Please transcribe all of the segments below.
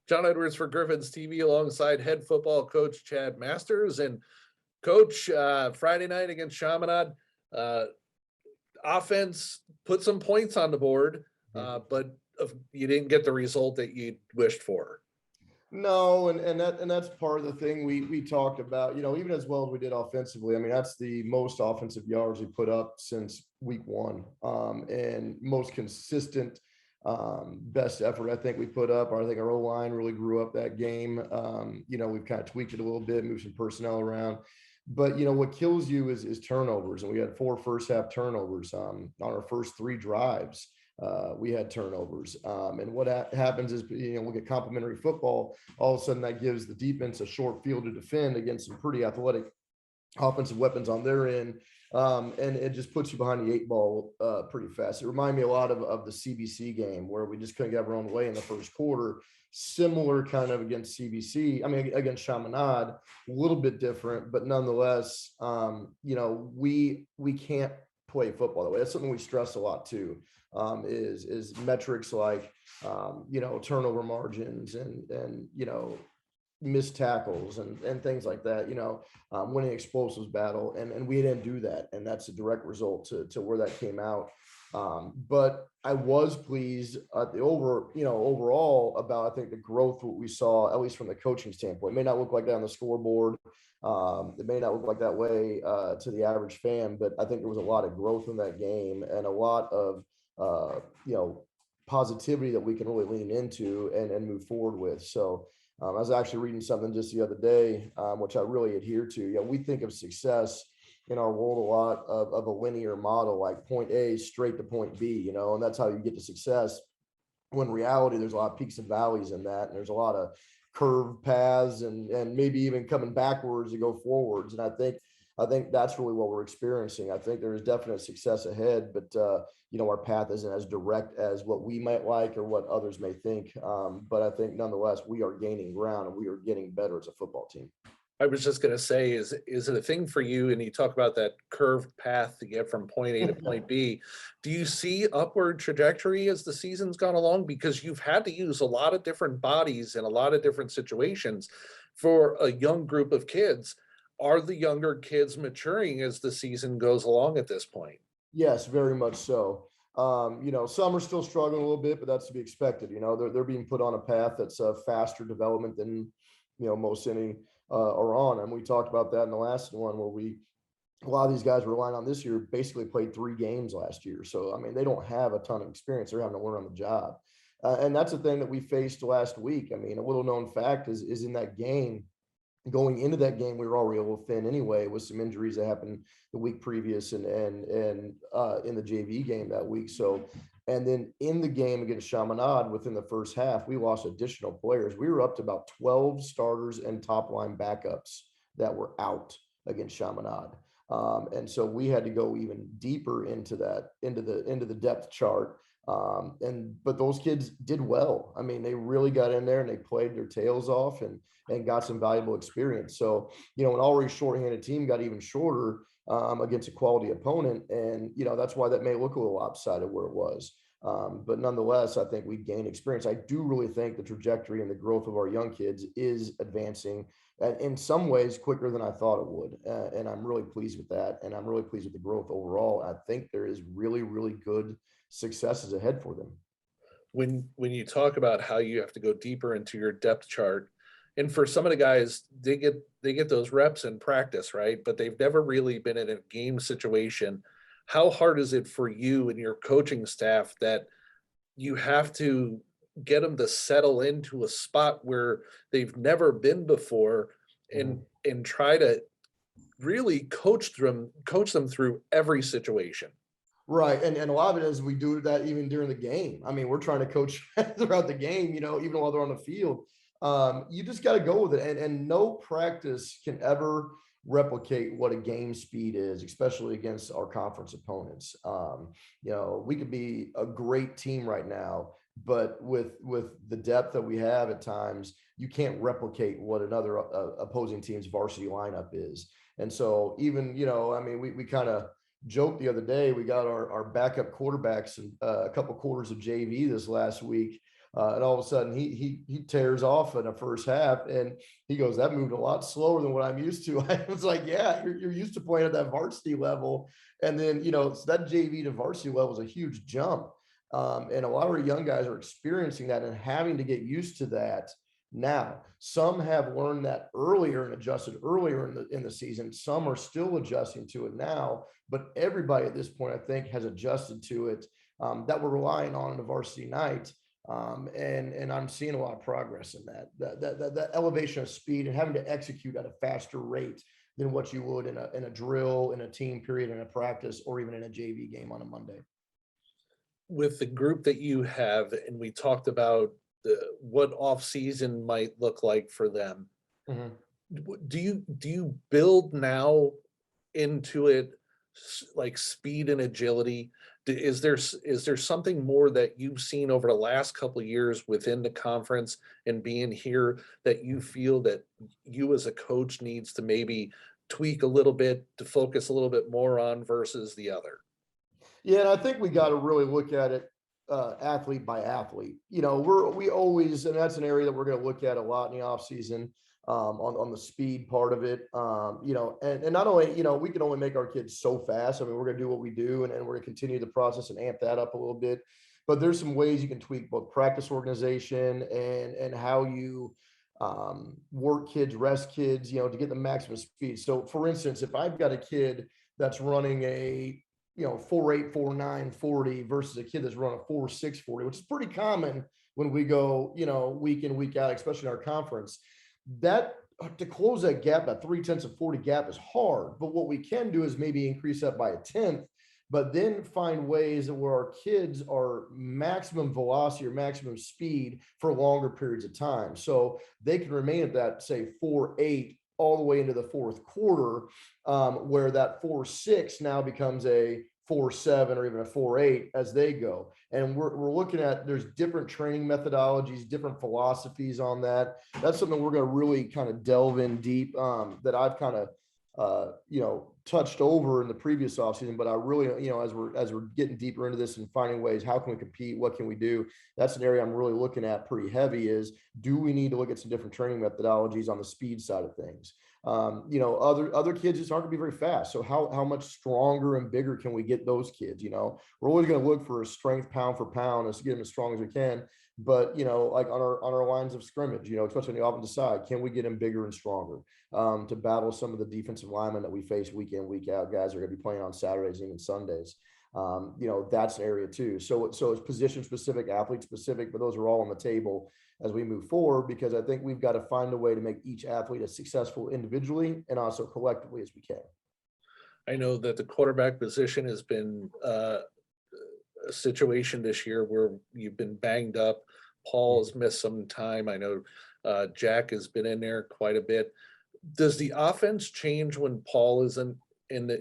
John Edwards for Griffin's TV alongside head football coach Chad Masters. And coach, Friday night against Chaminade, offense put some points on the board, but you didn't get the result that you wished for. No, and that's part of the thing we talked about, even as well as we did offensively. I mean, that's the most offensive yards we put up since week one, and most consistent, best effort I think we put up. I think our O-line really grew up that game. We've kind of tweaked it a little bit, moved some personnel around. But what kills you is turnovers, and we had 4 first half turnovers on our first 3 drives. We had turnovers, and what happens is we'll get complimentary football. All of a sudden, that gives the defense a short field to defend against some pretty athletic offensive weapons on their end, and it just puts you behind the 8 ball pretty fast. It reminded me a lot of the CBC game where we just couldn't get our own way in the first quarter. Similar kind of against CBC. I mean, against Chaminade, a little bit different, but nonetheless, we can't play football that way. That's something we stress a lot too. Is metrics like turnover margins and missed tackles and things like that, winning explosives battle, and we didn't do that, and that's a direct result to where that came out. But I was pleased at the overall about, I think, the growth what we saw, at least from the coaching standpoint. It may not look like that on the scoreboard. It may not look like that way to the average fan, but I think there was a lot of growth in that game and a lot of positivity that we can really lean into and move forward with. So I was actually reading something just the other day, which I really adhere to. We think of success in our world a lot of a linear model, like point A straight to point B, and that's how you get to success. When in reality, there's a lot of peaks and valleys in that, and there's a lot of curved paths and maybe even coming backwards to go forwards. And I think that's really what we're experiencing. I think there is definite success ahead, but our path isn't as direct as what we might like or what others may think. But I think nonetheless, we are gaining ground and we are getting better as a football team. I was just going to say, is it a thing for you? And you talk about that curved path to get from point A to point B. Do you see upward trajectory as the season's gone along? Because you've had to use a lot of different bodies in a lot of different situations for a young group of kids. Are the younger kids maturing as the season goes along at this point? Yes, very much so. Some are still struggling a little bit, but that's to be expected. They're being put on a path that's a faster development than most any are on. And we talked about that in the last one where a lot of these guys we're relying on this year basically played 3 games last year. So, I mean, they don't have a ton of experience. They're having to learn on the job. And that's the thing that we faced last week. I mean, a little known fact is in that game, going into that game, we were already a little thin anyway with some injuries that happened the week previous and in the JV game that week. So, and then in the game against Chaminade within the first half, we lost additional players. We were up to about 12 starters and top line backups that were out against Chaminade. And so we had to go even deeper into the depth chart. But those kids did well. I mean, they really got in there and they played their tails off and got some valuable experience. So, an already shorthanded team got even shorter against a quality opponent. And, that's why that may look a little lopsided where it was. But nonetheless, I think we gained experience. I do really think the trajectory and the growth of our young kids is advancing in some ways quicker than I thought it would. And I'm really pleased with that. And I'm really pleased with the growth overall. I think there is really, really good successes ahead for them. When you talk about how you have to go deeper into your depth chart, and for some of the guys, they get those reps in practice, right? But they've never really been in a game situation. How hard is it for you and your coaching staff that you have to get them to settle into a spot where they've never been before and try to really coach them through every situation? Right. And a lot of it is we do that even during the game. I mean, we're trying to coach throughout the game, even while they're on the field. You just got to go with it. And no practice can ever replicate what a game speed is, especially against our conference opponents. We could be a great team right now, but with the depth that we have at times, you can't replicate what another opposing team's varsity lineup is. And so even, we kind of joked the other day, we got our backup quarterbacks in a couple quarters of JV this last week. And all of a sudden he tears off in the first half, and he goes, that moved a lot slower than what I'm used to. I was like, yeah, you're used to playing at that varsity level. And then, so that JV to varsity level is a huge jump. And a lot of our young guys are experiencing that and having to get used to that now. Some have learned that earlier and adjusted earlier in the season. Some are still adjusting to it now, but everybody at this point, I think, has adjusted to it, that we're relying on a varsity night. And I'm seeing a lot of progress in that elevation of speed and having to execute at a faster rate than what you would in a drill, in a team period, in a practice, or even in a JV game on a Monday. With the group that you have, and we talked about what off season might look like for them. Mhm. Do you build now into it like speed and agility? Is there something more that you've seen over the last couple of years within the conference and being here that you feel that you as a coach needs to maybe tweak a little bit to focus a little bit more on versus the other? Yeah, and I think we got to really look at it, athlete by athlete. We always, and that's an area that we're going to look at a lot in the off season, on the speed part of it. And not only, we can only make our kids so fast. I mean, we're going to do what we do, and we're going to continue the process and amp that up a little bit. But there's some ways you can tweak both practice organization and how you work kids, rest kids, to get the maximum speed. So, for instance, if I've got a kid that's running a 4.8, 4.9 40 versus a kid that's running a 4.6 40, which is pretty common when we go, week in, week out, especially in our conference. That to close that gap, that 0.3 of 40 gap is hard. But what we can do is maybe increase that by a tenth, but then find ways where our kids are maximum velocity or maximum speed for longer periods of time. So they can remain at that, say, 4.8 all the way into the fourth quarter, where that 4.6 now becomes a 4.7 or even a 4.8 as they go. And we're looking at, there's different training methodologies, different philosophies on that. That's something we're going to really kind of delve in deep, that I've kind of touched over in the previous offseason, but I really, as we're getting deeper into this and finding ways, how can we compete? What can we do? That's an area I'm really looking at pretty heavy is, do we need to look at some different training methodologies on the speed side of things? Other kids just aren't gonna be very fast. So how much stronger and bigger can we get those kids? We're always going to look for a strength pound for pound as to get them as strong as we can. But like on our lines of scrimmage, especially on the offensive side, can we get them bigger and stronger, to battle some of the defensive linemen that we face week in, week out? Guys are going to be playing on Saturdays and even Sundays. That's an area too. So it's position specific, athlete specific, but those are all on the table as we move forward, because I think we've got to find a way to make each athlete as successful individually and also collectively as we can. I know that the quarterback position has been a situation this year where you've been banged up. Paul has missed some time. I know Jack has been in there quite a bit. Does the offense change when Paul isn't in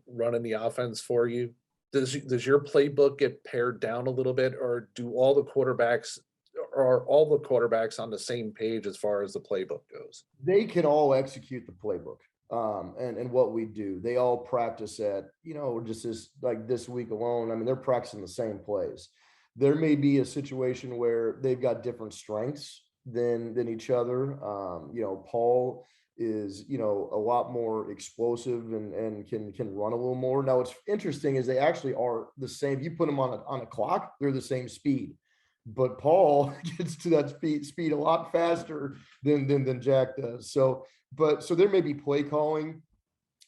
running the offense for you? Does your playbook get pared down a little bit, or are all the quarterbacks on the same page as far as the playbook goes? They can all execute the playbook, and what we do. They all practice at, just this week alone. I mean, they're practicing the same plays. There may be a situation where they've got different strengths than each other. Paul is, a lot more explosive and can run a little more. Now, what's interesting is they actually are the same. You put them on a clock, they're the same speed. But Paul gets to that speed a lot faster than Jack does. So there may be play calling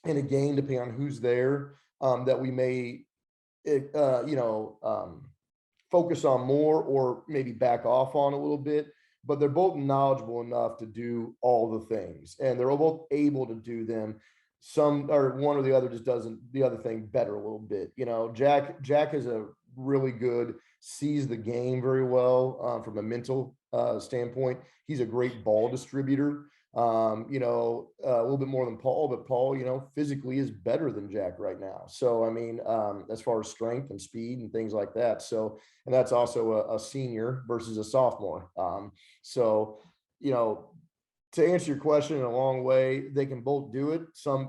in a game, depending on who's there, that we may, focus on more or maybe back off on a little bit. But they're both knowledgeable enough to do all the things, and they're both able to do them. Some, or one or the other, just doesn't the other thing better a little bit. Jack is a really good, sees the game very well, from a mental standpoint. He's a great ball distributor. A little bit more than Paul, but Paul, physically is better than Jack right now. So, I mean, as far as strength and speed and things like that. So, and that's also a senior versus a sophomore. So, to answer your question in a long way, they can both do it.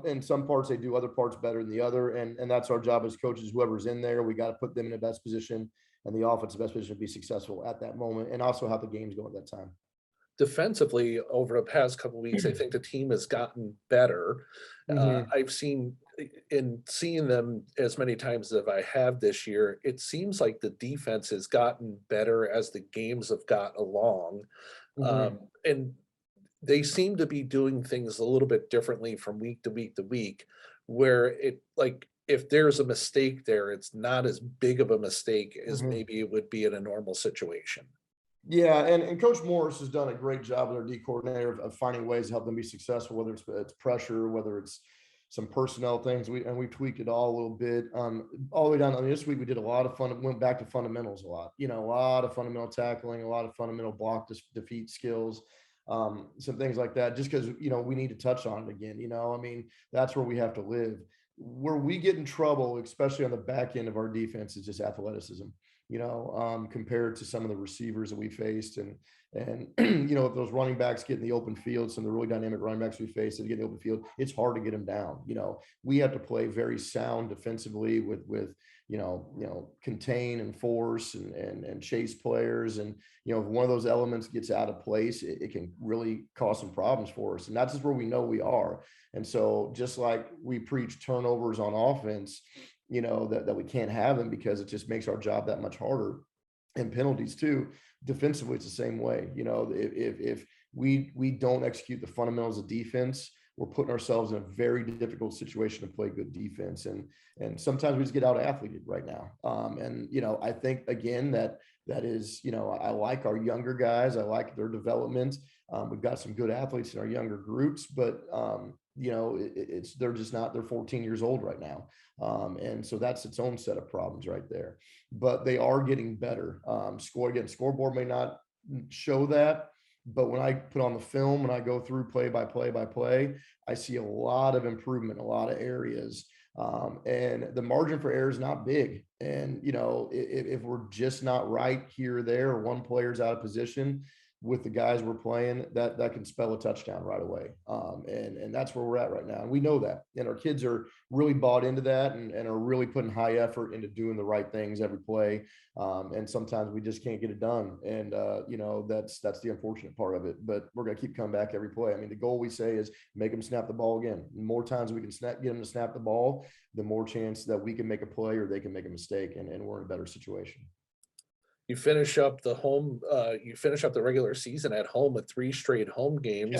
In some parts they do, other parts better than the other. And that's our job as coaches. Whoever's in there, we got to put them in the best position and the offensive best position to be successful at that moment, and also how the game's going at that time. Defensively, over the past couple weeks, I think the team has gotten better. Hmm. I've seen in seeing them as many times as I have this year, it seems like the defense has gotten better as the games have got along. Hmm. And they seem to be doing things a little bit differently from week to week to week, where it like if there's a mistake there, it's not as big of a mistake as Hmm. maybe it would be in a normal situation. Yeah, and Coach Morris has done a great job with our D coordinator of finding ways to help them be successful, whether it's pressure, whether it's some personnel things. We tweaked it all a little bit. All the way down. I mean, this week we did a lot of fun. Went back to fundamentals a lot. You know, a lot of fundamental tackling, a lot of fundamental block defeat skills, some things like that. Just because we need to touch on it again. I mean, that's where we have to live. Where we get in trouble, especially on the back end of our defense, is just athleticism. Compared to some of the receivers that we faced. And if those running backs get in the open field, some of the really dynamic running backs we face that get in the open field, it's hard to get them down. We have to play very sound defensively with contain and force and chase players. And if one of those elements gets out of place, it can really cause some problems for us. And that's just where we know we are. And so just like we preach turnovers on offense, that we can't have them because it just makes our job that much harder. And penalties too. Defensively, it's the same way. If we don't execute the fundamentals of defense, we're putting ourselves in a very difficult situation to play good defense. And sometimes we just get out athleted right now. And I think again that is, I like our younger guys. I like their development. We've got some good athletes in our younger groups, but they're just not, they're 14 years old right now. And so that's its own set of problems right there, but they are getting better. Scoreboard may not show that, but when I put on the film, when I go through play by play, I see a lot of improvement in a lot of areas. And the margin for error is not big. And, if we're just not right here or there, or one player's out of position with the guys we're playing, that can spell a touchdown right away. And that's where we're at right now. And we know that. And our kids are really bought into that and are really putting high effort into doing the right things every play. And sometimes we just can't get it done. And, that's the unfortunate part of it. But we're going to keep coming back every play. I mean, the goal we say is make them snap the ball again. The more times we can get them to snap the ball, the more chance that we can make a play or they can make a mistake. And we're in a better situation. You finish up the regular season at home with 3 straight home games.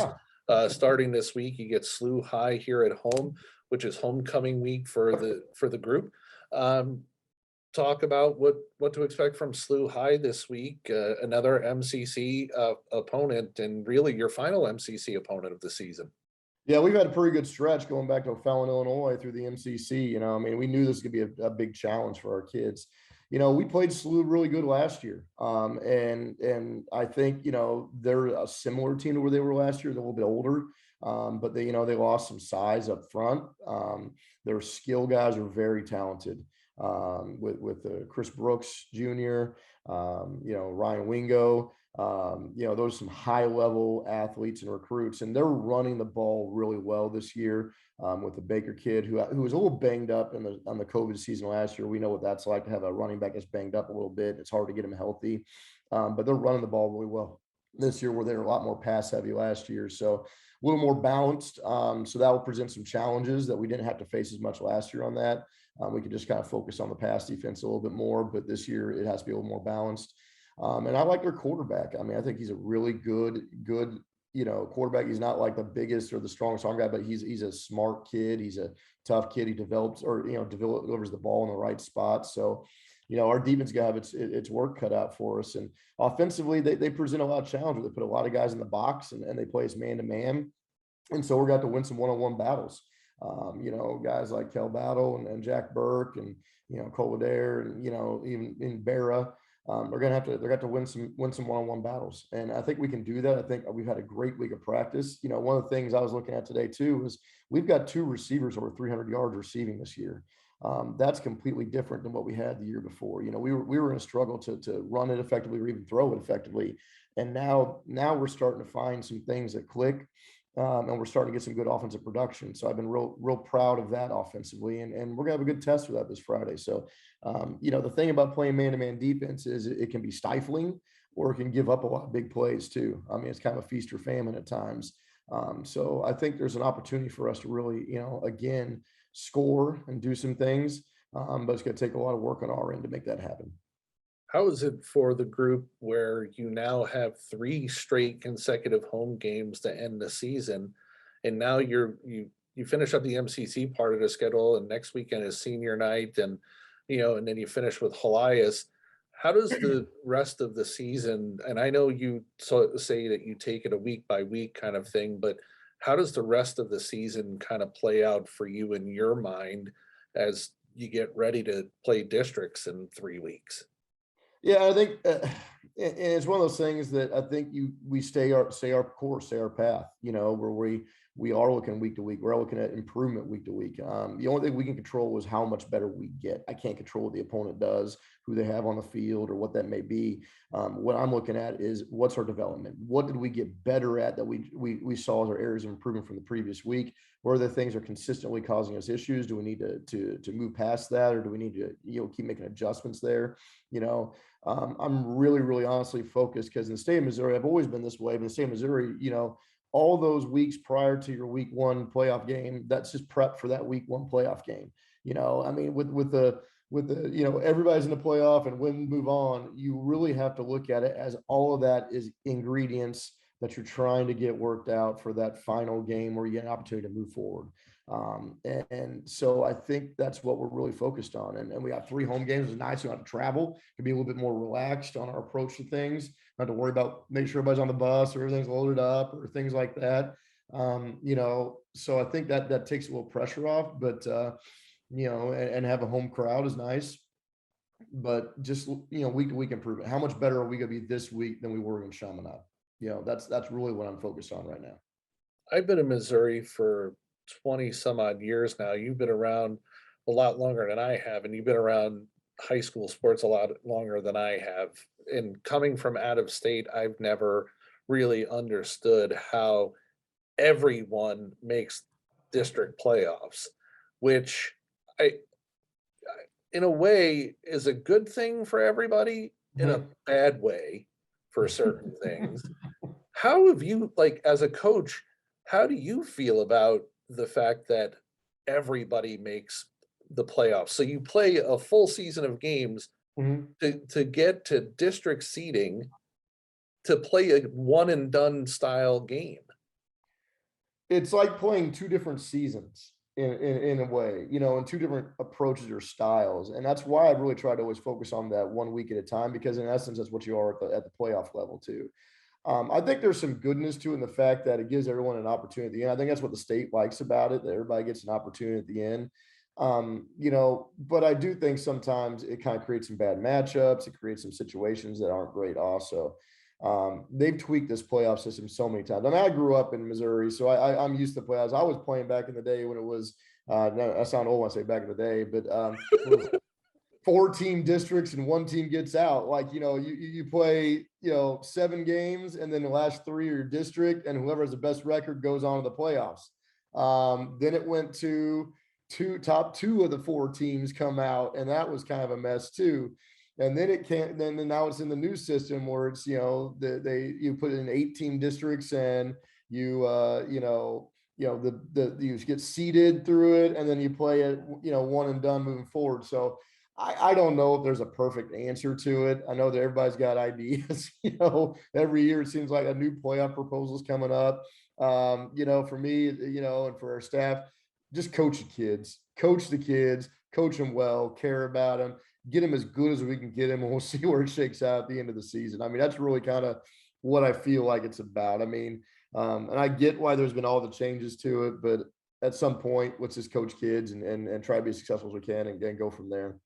Yeah. Starting this week, you get SLU High here at home, which is homecoming week for the group. Um, Talk about what to expect from SLU High this week, another MCC opponent, and really your final MCC opponent of the season. Yeah, we've had a pretty good stretch going back to O'Fallon, Illinois through the MCC. I mean, we knew this could be a big challenge for our kids. We played SLU really good last year. And I think, they're a similar team to where they were last year. They're a little bit older. But they lost some size up front. Their skill guys are very talented. With Chris Brooks Jr., Ryan Wingo, those are some high level athletes and recruits, and they're running the ball really well this year. With the Baker kid who was a little banged up on the COVID season last year. We know what that's like to have a running back that's banged up a little bit. It's hard to get him healthy, but they're running the ball really well this year, where they were a lot more pass heavy last year. So a little more balanced. So that will present some challenges that we didn't have to face as much last year on that. We could just kind of focus on the pass defense a little bit more, but this year it has to be a little more balanced. And I like their quarterback. I mean, I think he's a really good, quarterback. He's not like the biggest or the strongest arm guy, but he's a smart kid. He's a tough kid. He delivers the ball in the right spot. So, our defense got its work cut out for us. And offensively, they present a lot of challenges. They put a lot of guys in the box and they play us man to man. And so we're going to have to win some one-on-one battles. Guys like Kel Battle and Jack Burke and, Cole Adair and, even in Barra. They're going to have to win some one-on-one battles. And I think we can do that. I think we've had a great week of practice. One of the things I was looking at today too is we've got 2 receivers over 300 yards receiving this year. That's completely different than what we had the year before. We were in a struggle to run it effectively or even throw it effectively. And now we're starting to find some things that click. And we're starting to get some good offensive production. So I've been real proud of that offensively, and we're gonna have a good test for that this Friday. So, the thing about playing man-to-man defense is it can be stifling, or it can give up a lot of big plays too. I mean, it's kind of a feast or famine at times. So I think there's an opportunity for us to really, again, score and do some things. But it's going to take a lot of work on our end to make that happen. How is it for the group where you now have 3 straight consecutive home games to end the season? And now you finish up the MCC part of the schedule, and next weekend is senior night, and then you finish with Helias. How does the rest of the season, and I know you say that you take it a week by week kind of thing, but how does the rest of the season kind of play out for you in your mind as you get ready to play districts in 3 weeks? Yeah, I think, and it's one of those things that I think we stay our course, stay our path. Where we are looking week to week. We're looking at improvement week to week. The only thing we can control is how much better we get. I can't control what the opponent does, who they have on the field, or what that may be. What I'm looking at is what's our development. What did we get better at that we saw as our areas of improvement from the previous week? Where the things are consistently causing us issues? Do we need to move past that, or do we need to keep making adjustments there? You know, I'm really honestly focused because in the state of Missouri, I've always been this way. But in the state of Missouri, all those weeks prior to your week one playoff game, that's just prep for that week one playoff game. I mean, with the everybody's in the playoff and when move on, you really have to look at it as all of that is ingredients that you're trying to get worked out for that final game where you get an opportunity to move forward. And so I think that's what we're really focused on. And we have 3 home games. It's nice. You don't have to travel. Can be a little bit more relaxed on our approach to things. Not to worry about making sure everybody's on the bus or everything's loaded up or things like that. So I think that takes a little pressure off, but and have a home crowd is nice. But just week to week improvement. How much better are we going to be this week than we were in Chaminade? That's really what I'm focused on right now. I've been in Missouri for 20 some odd years now. You've been around a lot longer than I have, and you've been around high school sports a lot longer than I have. And coming from out of state, I've never really understood how everyone makes district playoffs, which I, in a way, is a good thing for everybody, in a Mhm. bad way for certain things. How have you, like, as a coach, how do you feel about the fact that everybody makes the playoffs? So you play a full season of games Mhm. to get to district seating to play a one and done style game. It's like playing 2 different seasons in a way, and 2 different approaches or styles, and that's why I really try to always focus on that 1 week at a time because in essence, that's what you are at the playoff level too. I think there's some goodness to it in the fact that it gives everyone an opportunity, and I think that's what the state likes about it, that everybody gets an opportunity at the end. But I do think sometimes it kind of creates some bad matchups. It creates some situations that aren't great also. They've tweaked this playoff system so many times. I mean, I grew up in Missouri, so I'm used to playoffs. I was playing back in the day when it was, no, I sound old when I say back in the day, but when it was 4 team districts and 1 team gets out. Like, you play, 7 games and then the last 3 are your district, and whoever has the best record goes on to the playoffs. Then it went to top 2 of the 4 teams come out, and that was kind of a mess too. And then it can't, then now it's in the new system where it's, you put in 8 team districts and you get seeded through it, and then you play it, one and done moving forward. So I don't know if there's a perfect answer to it. I know that everybody's got ideas. Every year it seems like a new playoff proposal's coming up. For me, and for our staff, just coach the kids, coach them well, care about them, get them as good as we can get them, and we'll see where it shakes out at the end of the season. I mean, that's really kind of what I feel like it's about. I mean, and I get why there's been all the changes to it, but at some point, let's just coach kids and try to be as successful as we can and go from there.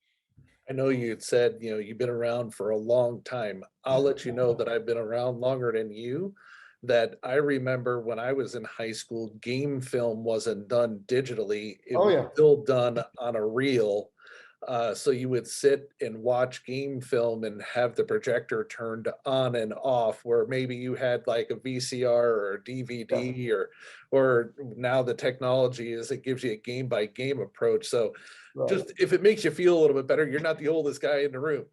I know you had said, you've been around for a long time. I'll let you know that I've been around longer than you. That I remember when I was in high school, game film wasn't done digitally. It Oh was yeah. still done on a reel. So you would sit and watch game film and have the projector turned on and off, where maybe you had like a VCR or a Yeah, DVD, or now the technology is it gives you a game by game approach. So right. just if it makes you feel a little bit better, you're not the oldest guy in the room.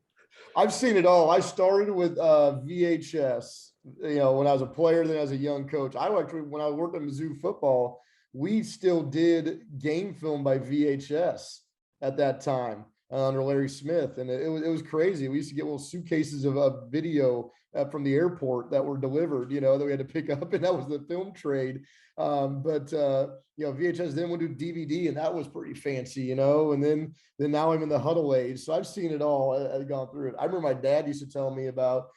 I've seen it all. I started with VHS, when I was a player, then as a young coach. I actually, when I worked at Mizzou football, we still did game film by VHS at that time under Larry Smith, and it was crazy. We used to get little suitcases of video from the airport that were delivered, that we had to pick up, and that was the film trade. But VHS then went to DVD, and that was pretty fancy, and then now I'm in the huddle age. So I've seen it all. I've gone through it. I remember my dad used to tell me about,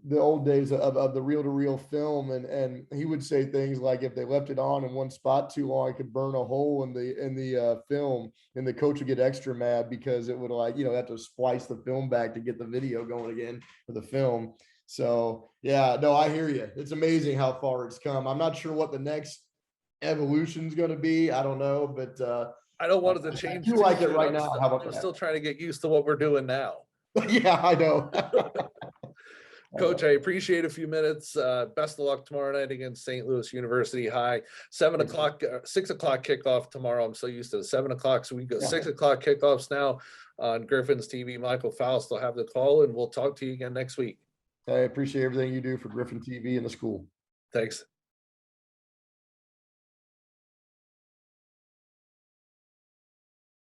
the old days of the reel to reel film. And he would say things like if they left it on in one spot too long, it could burn a hole in the film, and the coach would get extra mad because it would have to splice the film back to get the video going again for the film. So yeah, no, I hear you. It's amazing how far it's come. I'm not sure what the next evolution is going to be. I don't know, but I don't want it to I change do too like it soon. right I'm now. still, How about I'm that? still trying to get used to what we're doing now. Yeah, I know. I Coach, know. I appreciate a few minutes. Best of luck tomorrow night against St. Louis University High. 7 o'clock, 6 o'clock kickoff tomorrow. I'm so used to the 7 o'clock. So we go Yeah. 6 o'clock kickoffs now on Griffin's TV. Michael Faust will have the call, and we'll talk to you again next week. I appreciate everything you do for Griffin TV and the school. Thanks.